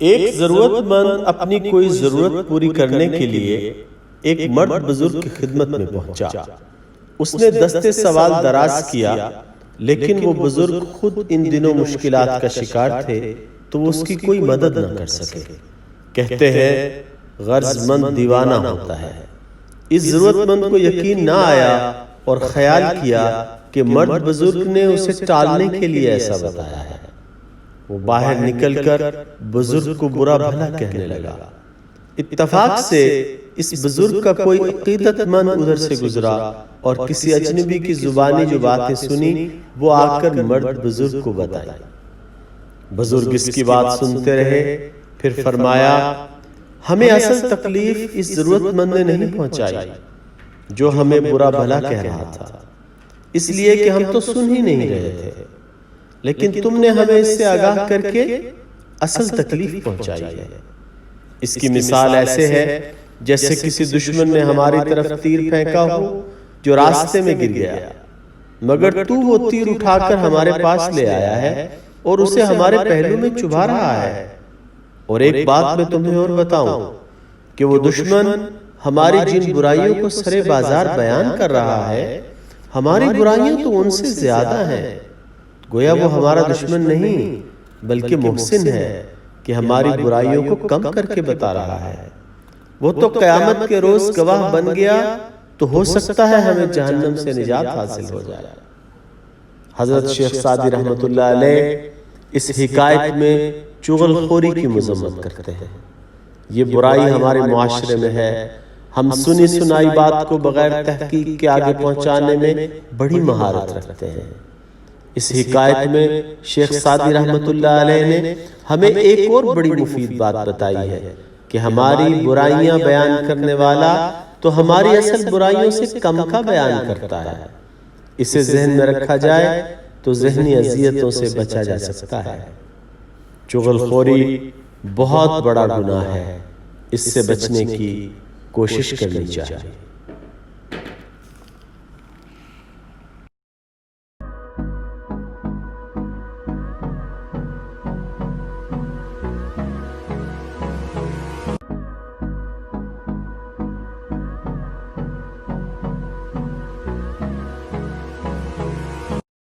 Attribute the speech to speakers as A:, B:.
A: ایک ضرورت مند اپنی کوئی ضرورت پوری کرنے کے لیے ایک مرد بزرگ کی خدمت میں پہنچا۔ اس نے دستے سوال دراز کیا، لیکن وہ بزرگ خود ان دنوں مشکلات کا شکار تھے تو وہ اس کی کوئی مدد نہ کر سکے۔ کہتے ہیں غرض مند دیوانہ ہوتا ہے۔ اس ضرورت مند کو یقین نہ آیا اور خیال کیا کہ مرد بزرگ نے اسے ٹالنے کے لیے ایسا بتایا ہے۔ وہ باہر نکل کر بزرگ کو برا بھلا کہنے لگا۔ اتفاق سے اس بزرگ کا کوئی عقیدت مند ادھر سے گزرا اور کسی اجنبی کی زبانی جو باتیں سنی وہ آ کر مرد بزرگ کو بتائی۔ بزرگ اس کی بات سنتے رہے، پھر فرمایا ہمیں اصل تکلیف اس ضرورت مند نے نہیں پہنچائی جو ہمیں برا بھلا کہہ رہا تھا، اس لیے کہ ہم تو سن ہی نہیں رہے تھے، لیکن تم نے ہمیں اس سے آگاہ کر کے اصل تکلیف پہنچائی ہے۔ اس کی مثال ایسے ہے جیسے کسی دشمن نے ہماری طرف تیر پھینکا ہو جو راستے میں گر گیا، مگر تو وہ تیر اٹھا کر ہمارے پاس لے آیا ہے اور اسے ہمارے پہلو میں چبھا رہا ہے۔ اور ایک بات میں تمہیں اور بتاؤں کہ وہ دشمن ہماری جن برائیوں کو سرے بازار بیان کر رہا ہے، ہماری برائیاں تو ان سے زیادہ ہیں۔ گویا وہ ہمارا دشمن نہیں بلکہ محسن ہے کہ ہماری برائیوں کو کم کر کے بتا رہا ہے۔ وہ تو قیامت کے روز گواہ بن گیا تو ہو سکتا ہے ہمیں جہنم سے نجات حاصل ہو جائے۔ حضرت شیخ سعدی رحمۃ اللہ علیہ اس حکایت میں چغل خوری کی مذمت کرتے ہیں۔ یہ برائی ہمارے معاشرے میں ہے۔ ہم سنی سنائی بات کو بغیر تحقیق کے آگے پہنچانے میں بڑی مہارت رکھتے ہیں۔ اس حکایت میں شیخ سعدی رحمۃ اللہ علیہ نے ہمیں ایک اور بڑی مفید بات بتائی ہے کہ ہماری برائیاں بیان کرنے والا تو ہماری اصل برائیوں سے کم کا بیان کرتا ہے۔ اسے ذہن میں رکھا جائے تو ذہنی اذیتوں سے بچا جا سکتا ہے۔ چغل خوری بہت بڑا گناہ ہے، اس سے بچنے کی کوشش کرنی چاہیے۔